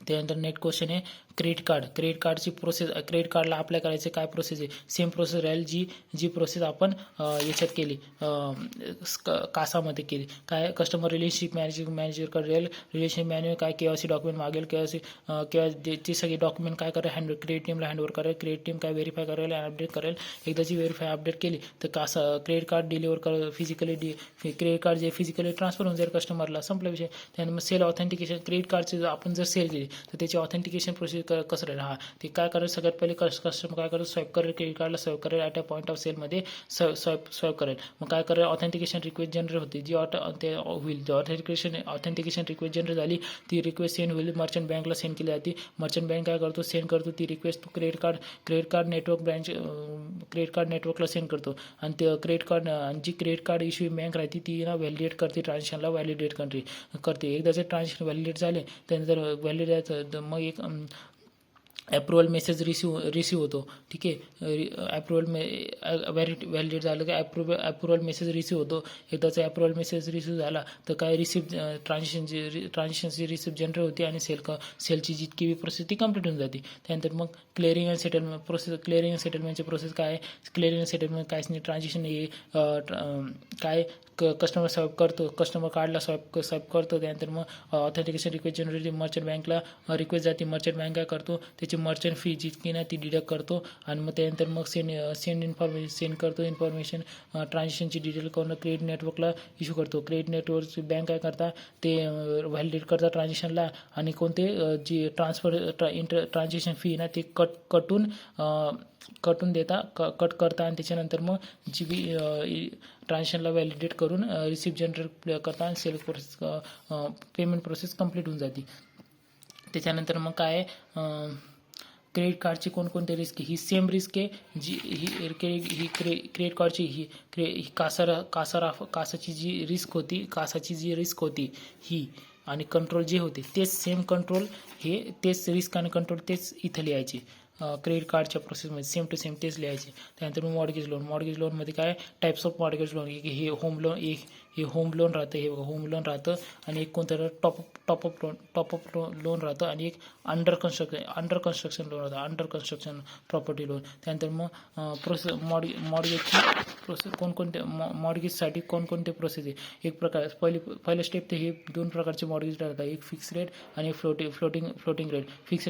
त्यानंतर नेक्स्ट क्वेश्चन आहे क्रेडिट कार्डची प्रोसेस. क्रेडिट कार्डला अप्लाय करायचे काय प्रोसेस आहे. सेम प्रोसेस राहील जी प्रोसेस आपण याच्यात केली कासामध्ये केली. काय कस्टमर रिलेशनशिप मॅनेजरकडे राहील. रिलेशनशिप मॅनेजर काय KYC डॉक्युमेंट मागेल. KYC ते सगळे डॉक्युमेंट काय करेल क्रेडिट टीमला हँडओव्हर करेल. क्रेडिट टीम काय व्हेरीफाय करेल आणि अपडेट करेल. एकदाची व्हेरीफाय अपडेट केली तर क्रेडिट कार्ड डिलिव्हर कर. क्रेडिट कार्ड जे फिजिकली ट्रान्सफर होऊन जाईल कस्टमरला. संपला विषय. त्यानंतर सेल ऑथेंटिकेशन. क्रेडिट कार्डचे आपण जर सेल केली तर त्याची ऑथेंटिकेशन प्रोसेस कसं राहील. ते काय करेल सगळ्यात पहिले कस्टमर काय करेल स्वाईप करेल. क्रेडिट कार्डला स्वाईप करेल. ॲट अ पॉईंट ऑफ सेलमध्ये स्वाईप करेल. मग काय करेल ऑथेंटिकेशन रिक्वेस्ट जनरेट होते जी ते होईल. ऑथेंटिकेशन रिक्वेस्ट जनरेट झाली ती रिक्वेस्ट सेंड होईल. मर्चंट बँकला सेंड केली जाते. मर्चंट बँक काय करतो सेंड करतो ती रिक्वेस्ट क्रेडिट कार्ड नेटवर्कला सेंड करतो. आणि ते क्रेडिट कार्ड इश्यू बँक राहते ती ना व्हॅलिडेट करते. ट्रान्झॅक्शनला व्हॅलिडेट करते. एकदा जर ट्रान्झॅक्शन व्हॅलिडेट झाले त्यानंतर व्हॅलिडेट मग एक अप्रुव्हल मेसेज रिसिव्ह होतो. ठीक आहे. व्हॅलिडेट झालं की अप्रुव्हल मेसेज रिसिव्ह होतो. एकदाचा अप्रुव्हल मेसेज रिसिव्ह झाला तर काय ट्रान्झॅक्शनची रिसिप्ट जनरेट होते आणि सेलची जितकी बी प्रोसेस ती कंप्लीट होऊन जाते. त्यानंतर मग क्लिअरिंग अँड सेटलमेंटची प्रोसेस काय आहे. क्लिअरिंग अँड सेटलमेंट काहीच नाही. ट्रान्झॅक्शन हे काय कस्टमर स्वाईप करतो. कस्टमर कार्डला स्वाईप करतो. त्यानंतर मग ऑथेंटिकेशन रिक्वेस्ट जनरेट मर्चंट बँकला रिक्वेस्ट जाते. मर्चंट बँक काय करतो त्याची मर्चंट फी जितकी ना ती डिडक्ट करतो. आणि मग त्यानंतर मग सेंड करतो इन्फॉर्मेशन ट्रान्झॅक्शनची डिटेल करून क्रेडिट नेटवर्कला इश्यू करतो. क्रेडिट नेटवर्कची बँक काय करतात ते व्हॅलिडेट करतात ट्रान्झॅक्शनला आणि कोणते जी ट्रान्झॅक्शन फी ना ते कटून देता कट करता. आणि त्याच्यानंतर मग जी बी ट्रान्झॅक्शनला व्हॅलिडेट करून रिसिप्ट जनरेट करता आणि sale process payment process complete होऊन जाते. त्याच्यानंतर मग काय क्रेडिट कार्डची कोणकोणते रिस्क ही सेम रिस्क आहे जी ही क्रेडिट कार्डची ही कासाची जी रिस्क होती ही आणि कंट्रोल जे होते तेच सेम कंट्रोल हे तेच रिस्क आणि कंट्रोल तेच इथं लिहायचे. क्रेडिट कार्डच्या प्रोसेसमध्ये सेम टू सेम तेच लिहायचे. त्यानंतर मग मॉर्गेज लोनमध्ये काय टाईप्स ऑफ मॉर्गेज लोन. हे होम लोन हे होम लोन राहतं, हे बघा होम लोन राहतं, आणि एक कोणतं टॉपअप लोन राहतं, आणि एक अंडर कन्स्ट्रक्शन लोन राहतं, अंडर कन्स्ट्रक्शन प्रॉपर्टी लोन. त्यानंतर मग प्रोसेस मॉडगेजची प्रोसेस कोणकोणत्या मॉडगेजसाठी कोणकोणते प्रोसेस आहे. एक प्रकार पहिलं स्टेप ते हे दोन प्रकारचे मॉडगेज राहतात, एक फिक्स रेट आणि एक फ्लोटिंग रेट. फिक्स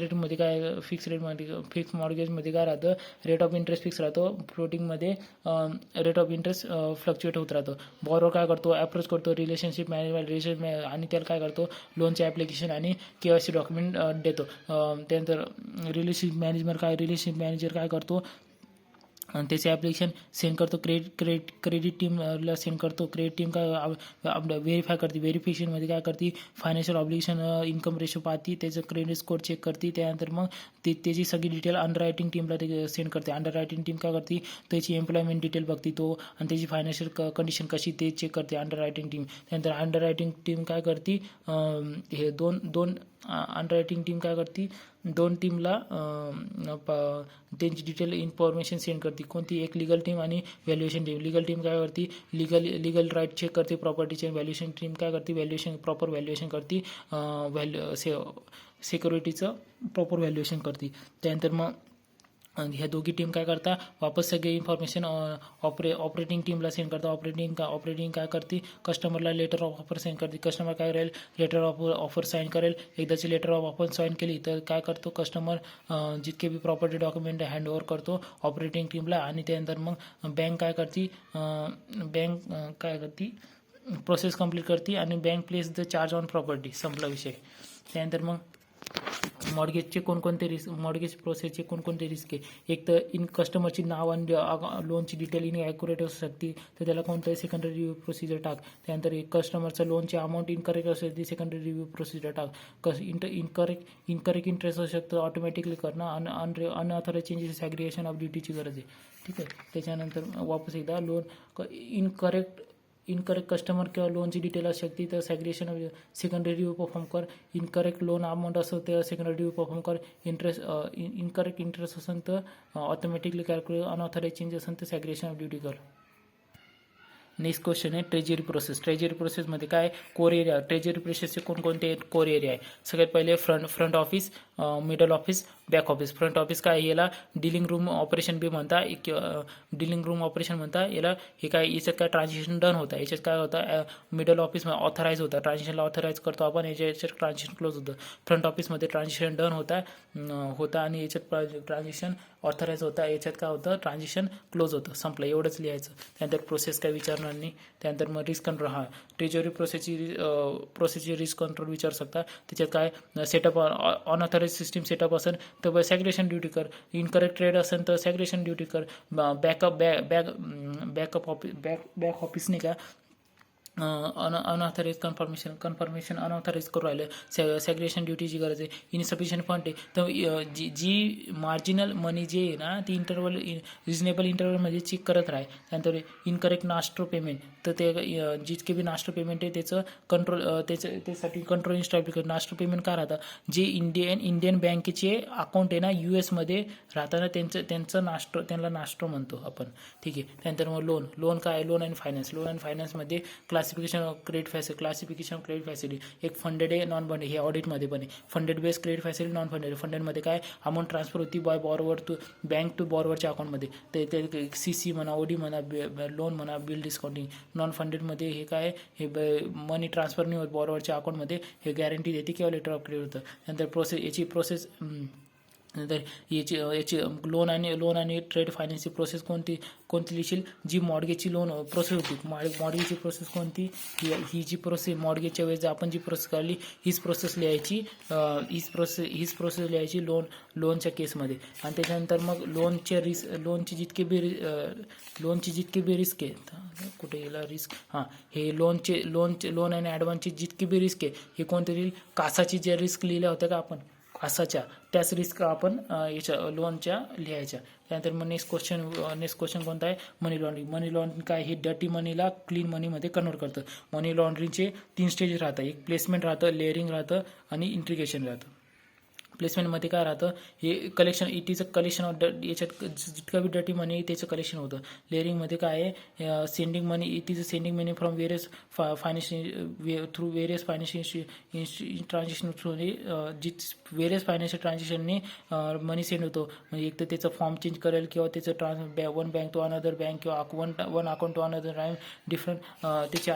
मॉडगेजमध्ये काय राहतं, रेट ऑफ इंटरेस्ट फिक्स राहतो. फ्लोटिंगमध्ये रेट ऑफ इंटरेस्ट फ्लक्च्युएट होत राहतो. बॉरोवर काय करतो, अप्रोच करतो रिलेशनशिप मॅनेजमेंट आणि त्याला काय करतो, लोनचे ॲप्लिकेशन आणि KYC डॉक्युमेंट देतो. त्यानंतर रिलेशनशिप मॅनेजर काय करतो, आणि त्याचे ॲप्लिकेशन सेंड करतो क्रेडिट टीमला सेंड करतो. क्रेडिट टीम काय व्हेरीफाय करते. व्हेरिफिकेशनमध्ये काय करते, फायनान्शियल ऑब्लिगेशन इन्कम रेशो पाहते, त्याचं क्रेडिट स्कोर चेक करते. त्यानंतर मग त्याची सगळी डिटेल अंडररायटिंग टीमला ते सेंड करते. अंडररायटिंग टीम काय करते, त्याची एम्प्लॉयमेंट डिटेल बघते तो, आणि त्याची फायनान्शियल कंडिशन कशी ते चेक करते अंडररायटिंग टीम. त्यानंतर अंडररायटिंग टीम काय करते, हे दोन अंडररायटिंग टीम काय करते, दोन टीमला त्यांची डिटेल इन्फॉर्मेशन सेंड करते. कोणती, एक लिगल टीम आणि व्हॅल्युएशन टीम. लिगल टीम काय करते, लिगल राईट चेक करते प्रॉपर्टीचे. व्हॅल्युएशन टीम काय करते, प्रॉपर व्हॅल्युएशन करते, सिक्युरिटीचं प्रॉपर व्हॅल्युएशन करते. त्यानंतर मग ह्या दोघी टीम काय करतात, वापस सगळे इन्फॉर्मेशन ऑपरेटिंग टीमला सेंड करतात. ऑपरेटिंग काय करते, कस्टमरला लेटर ऑफ ऑफर सेंड करते. कस्टमर काय करेल, लेटर ऑफ ऑफर साईन करेल. एकदाची लेटर ऑफ ऑफर साईन केली तर काय करतो, कस्टमर जितके बी प्रॉपर्टी डॉक्युमेंट हँडओव्हर करतो ऑपरेटिंग टीमला. आणि त्यानंतर मग बँक काय करते, प्रोसेस कंप्लीट करते, आणि bank place the charge on property. संपला विषय. त्यानंतर मग मॉडगेजचे कोणकोणते मॉडगेज प्रोसेसचे कोणकोणते रिस्क आहे. एक तर कस्टमरची नाव आणि लोनची डिटेल ॲक्युरेट असू शकते, तर त्याला कोणतंही सेकंडरी रिव्ह्यू प्रोसिजर टाक. त्यानंतर एक कस्टमरचं लोनची अमाऊंट इनकरेक्ट असू शकते, सेकंडरी रिव्ह्यू प्रोसिजर टाक. इनकरेक्ट इंटरेस्ट असू शकतं, ऑटोमॅटिकली करणं. अनऑथराइज चेंजेस सॅग्रिगेशन ऑफ ड्युटीची गरज आहे. ठीक आहे. त्याच्यानंतर वापस एकदा लोन इनकरेक्ट कस्टमर किंवा लोनची डिटेल असू शकते, तर सॅग्रिगेशन सेकंडरी रिव्ह्यू परफॉर्म कर. इनकरेक्ट लोन अमाऊंट असेल तर सेकंडरी रिव्ह्यू परफॉर्म कर. इनकरेक्ट इंटरेस्ट असेल तर ऑटोमॅटिकली कॅल्क्युलेट. अनऑथराइज चेंज असेल तर सॅग्रिगेशन ऑफ ड्युटी कर. नेक्स्ट क्वेश्चन आहे ट्रेजरी प्रोसेस. ट्रेजरी प्रोसेसमध्ये काय कोर एरिया, ट्रेजरी प्रोसेसचे कोणकोणते कोर एरिया आहे. सगळ्यात पहिले front office, middle office, back office. Front office काय, याला डिलिंग रूम ऑपरेशन बी म्हणता, डिलिंग रूम ऑपरेशन म्हणता याला. हे काय, याच्यात काय ट्रान्झॅक्शन डन होतं, याच्यात काय होतं, मिडल ऑफिसमध्ये ऑथराईज होतं, ट्रान्झॅक्शनला ऑथराईज करतो आपण, याच्यात ट्रान्झॅक्शन क्लोज होतं. फ्रंट ऑफिसमध्ये ट्रान्झॅक्शन डन होता आणि याच्यात ट्रान्झॅक्शन ऑथराईज होता, याच्यात काय होतं, ट्रान्झॅक्शन क्लोज होतं. संपलं, एवढंच लिहायचं. त्यानंतर प्रोसेस काय विचारणार नाही. त्यानंतर मग रिस्क कंट्रोल. ट्रेजरी प्रोसेसची रिस्क कंट्रोल विचारू शकता. त्याच्यात काय सेटअप, अनऑथराइज सिस्टीम सेटअप असेल तर सॅग्रेशन ड्युटी कर. इनकरेक्ट ट्रेड असेल तर सॅग्रेशन ड्युटी कर. बॅक ऑफिस नाही का, अनऑथराइज कन्फर्मेशन अनऑथराइज करू राहिलं, सॅग्रेशन ड्युटीची गरज आहे. इनसफिशियंट फंड आहे तर जी मार्जिनल मनी जे आहे ना ती रिजनेबल इंटरवलमध्ये चेक करत राहा. त्यानंतर इनकरेक्ट नास्ट्रो पेमेंट, तर ते जितके बी नास्ट्रो पेमेंट आहे त्याचं कंट्रोल, त्यासाठी कंट्रोल इन्स्टॉल कर. नास्ट्रो पेमेंट का राहतं, जे इंडियन बँकेचे अकाउंट आहे ना US राहताना त्यांचं त्यांना नास्ट्रो म्हणतो आपण. ठीक आहे. त्यानंतर मग लोन काय, लोन अँड फायनान्समध्ये क्लासिफिकेशन ऑफ क्रेडिट फॅसिलिटी. एक फंडेड आहे, नॉन फंडेड. हे ऑडिटमध्ये पण आहे. Funded base credit facility, non funded. फंडेडमध्ये काय, अमाऊंट ट्रान्सफर होती by borrower to bank to बॉरोवरच्या अकाउंटमध्ये, ते CC म्हणा, OD म्हणा, लोन म्हणा, बिल डिस्काउंटिंग. नॉन फंडेडमध्ये हे काय, हे मनी ट्रान्सफर नाही होत बॉरोवरच्या अकाउंटमध्ये, हे गॅरंटी देते किंवा लेटर ऑफ क्रेडिट होतं. नंतर याची प्रोसेस, नंतर याची लोन आणि ट्रेड फायनान्सची प्रोसेस कोणती लिहिशील, जी मॉडगेजची लोन प्रोसेस होती. मॉडगेजची प्रोसेस कोणती, ही जी प्रोसेस मॉडगेजच्या वेळेस आपण जी प्रोसेस काढली हीच प्रोसेस लिहायची, लिहायची लोनच्या केसमध्ये. आणि त्याच्यानंतर मग लोनची जितके बी रिस्क आहे, कुठे गेला रिस्क, हे लोन आणि ॲडव्हान्सची जितकी बी रिस्क आहे हे कोणते लिहिल, कासाची जे रिस्क लिहिल्या होत्या का आपण कासाच्या, त्याच रिस्क आपण याच्या लोनच्या लिहायच्या. त्यानंतर मग नेक्स्ट क्वेश्चन कोणता आहे, मनी लॉन्ड्रिंग काय, हे डर्टी मनीला क्लीन मनीमध्ये कन्वर्ट करतं. मनी लॉन्ड्रिंगचे 3 स्टेज राहतात, एक प्लेसमेंट राहतं, लेअरिंग राहतं आणि इंट्रिगेशन राहतं. प्लेसमेंटमध्ये काय राहतं, हे collection, it is a collection of याच्यात जितका बी डर्टी मनी त्याचं कलेक्शन होतं. लेअरिंगमध्ये काय आहे, sending money, it is a sending money from various financial through various financial transaction through, various financial ट्रान्झॅक्शनने मनी सेंड होतो. म्हणजे एक तर त्याचं फॉर्म चेंज करेल किंवा त्याचं one bank to another bank किंवा one account to another bank, different त्याची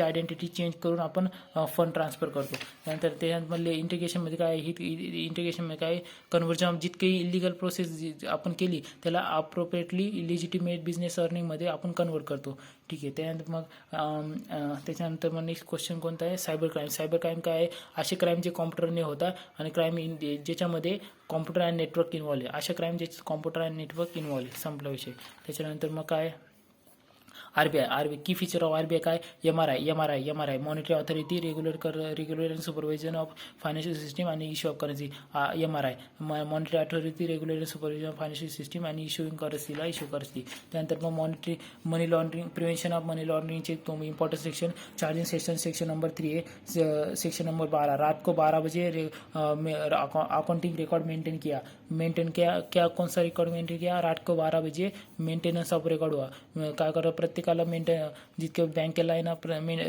आयडेंटिटी चेंज करून आपण फंड ट्रान्सफर करतो. त्यानंतर त्याच्यामधले इंटिग्रेशनमध्ये काय, ही इंटिग्रेशनमध्ये काय, कन्व्हर्जन जितकी इलिगल प्रोसेस आपण केली त्याला अप्रोप्रिएटली इलिजिटिमेट बिझनेस अर्निंगमध्ये आपण कन्वर्ट करतो. ठीक आहे. त्याच्यानंतर मग नेक्स्ट क्वेश्चन कोणता आहे, सायबर क्राईम. सायबर क्राईम काय आहे, असे क्राईम जे कॉम्प्युटरने होतात आणि क्राईम ज्याच्यामध्ये कॉम्प्युटर अँड नेटवर्क इन्व्हॉल्व आहे, अशा क्राईम ज्याच्यात कॉम्प्युटर अँड नेटवर्क इन्व्हॉल्व आहे. संपला विषय. त्याच्यानंतर मग काय, आरबीआय की फीचर ऑफ आरबीआय काय, MRI monetary authority, regulator and supervision of financial system आणि issue of currency. MRI monetary authority, regulator supervision of financial system आणि इश्यूइंग करन्सीला इश्यू करन्सी. त्यानंतर मग money laundering, prevention of money लॉन्ड्रिंगचे important section, charging section number 3 है. Section number 12, रात को 12 बजे अकाउंटिंग रिकॉर्ड मेंटेन क्या कौन सा रिकॉर्ड मेंटेन किया, रात को 12 बजे मेंटेनन्स ऑफ रेकॉर्ड हुआ. काय करा, प्रत्येकाला जितके बँकेला आहे ना,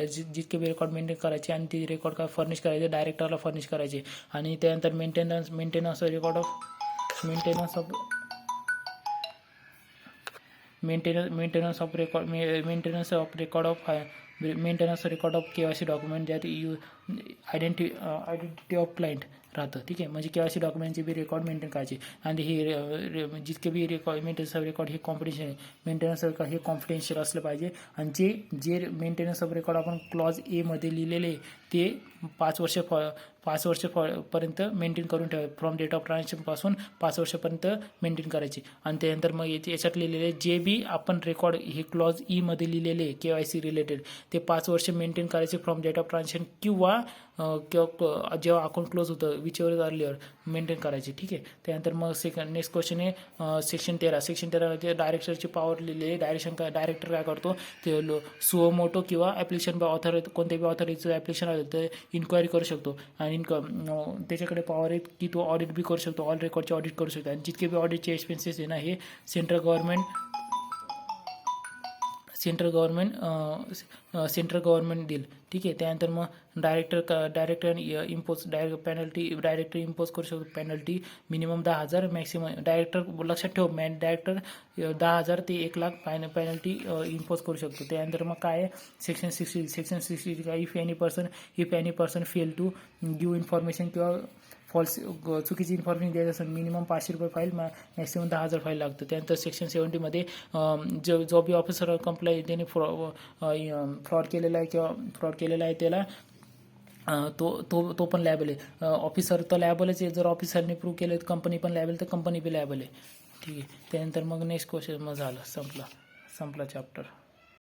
जितके बी रेकॉर्ड मेंटेन करायचे आणि ते रेकॉर्ड काय फर्निश करायचे, डायरेक्टरला फर्निश करायचे. आणि त्यानंतर maintenance record of KYC document द्यात आयडेंटिटी ऑफ क्लायंट राहतं. ठीक आहे. म्हणजे KYC डॉक्युमेंटचे बी रेकॉर्ड मेंटेन करायचे. आणि हे जितके बी मेंटेनन्स ऑफ रेकॉर्ड हे कॉम्पिटिशन आहे, मेंटेनन्स रेकॉर्ड हे कॉन्फिडेन्शियल असलं पाहिजे. आणि जे मेंटेनन्स ऑफ रेकॉर्ड आपण क्लॉज ए मध्ये लिहिलेले ते 5 वर्षपर्यंत मेंटेन करून ठेवा. फ्रॉम डेट ऑफ ट्रान्झॅक्शनपासून 5 वर्षापर्यंत मेंटेन करायचे. आणि त्यानंतर मग याच्यात लिहिलेले जे बी आपण रेकॉर्ड हे क्लॉज ई मध्ये लिहिलेले KYC रिलेटेड ते 5 वर्ष मेंटेन करायचे फ्रॉम डेट ऑफ ट्रान्झॅक्शन किंवा जेव्हा अकाउंट क्लोज होतं विच एव्हर अर्लियर मेंटेन करायचे. ठीक आहे. त्यानंतर मग नेक्स्ट क्वेश्चन आहे सेक्शन 13. सेक्शन 13 डायरेक्टरची पॉवर लिहिलेली. डायरेक्टर काय करतो, ते सुओ मोटो किंवा ॲप्लिकेशन ऑथॉरिटी, कोणत्याही ऑथॉरिटीचं ॲप्लिकेशन आलं तर इन्क्वायरी करू शकतो. आणि त्याच्याकडे पॉवर आहे की तो ऑडिट बी करू शकतो, ऑल रेकॉर्डचे ऑडिट करू शकतो. आणि जितके बी ऑडिटचे एक्सपेन्सेस आहे ना, हे सेंट्रल गव्हर्नमेंट देईल. ठीक आहे. त्यानंतर मग डायरेक्टर इम्पोज करू शकतो पेनल्टी मिनिमम 10,000, मॅक्सिमम डायरेक्टर लक्षात ठेव, डायरेक्टर 10,000 ते 1,00,000 पेनल्टी इम्पोज करू शकतो. त्यानंतर मग काय आहे, सेक्शन 60 काय, if any person fail to give information किंवा चुकीची इन्फॉर्मेशन द्यायचं असेल, मिनिमम 500 रुपये फाईल, मॅक्सिमम 10,000 फाईल लागतं. त्यानंतर सेक्शन 70 मध्ये जो बी ऑफिसर कंप्लाई त्याने फ्रॉड केलेला आहे त्याला तो पण लॅबल आहे. ऑफिसर तर लॅबलच आहे. जर ऑफिसरने प्रूव्ह केलं तर कंपनी पण लॅबल, तर कंपनी बी लॅबल आहे. ठीक आहे. त्यानंतर मग नेक्स्ट क्वेश्चन मग झालं, संपला चॅप्टर.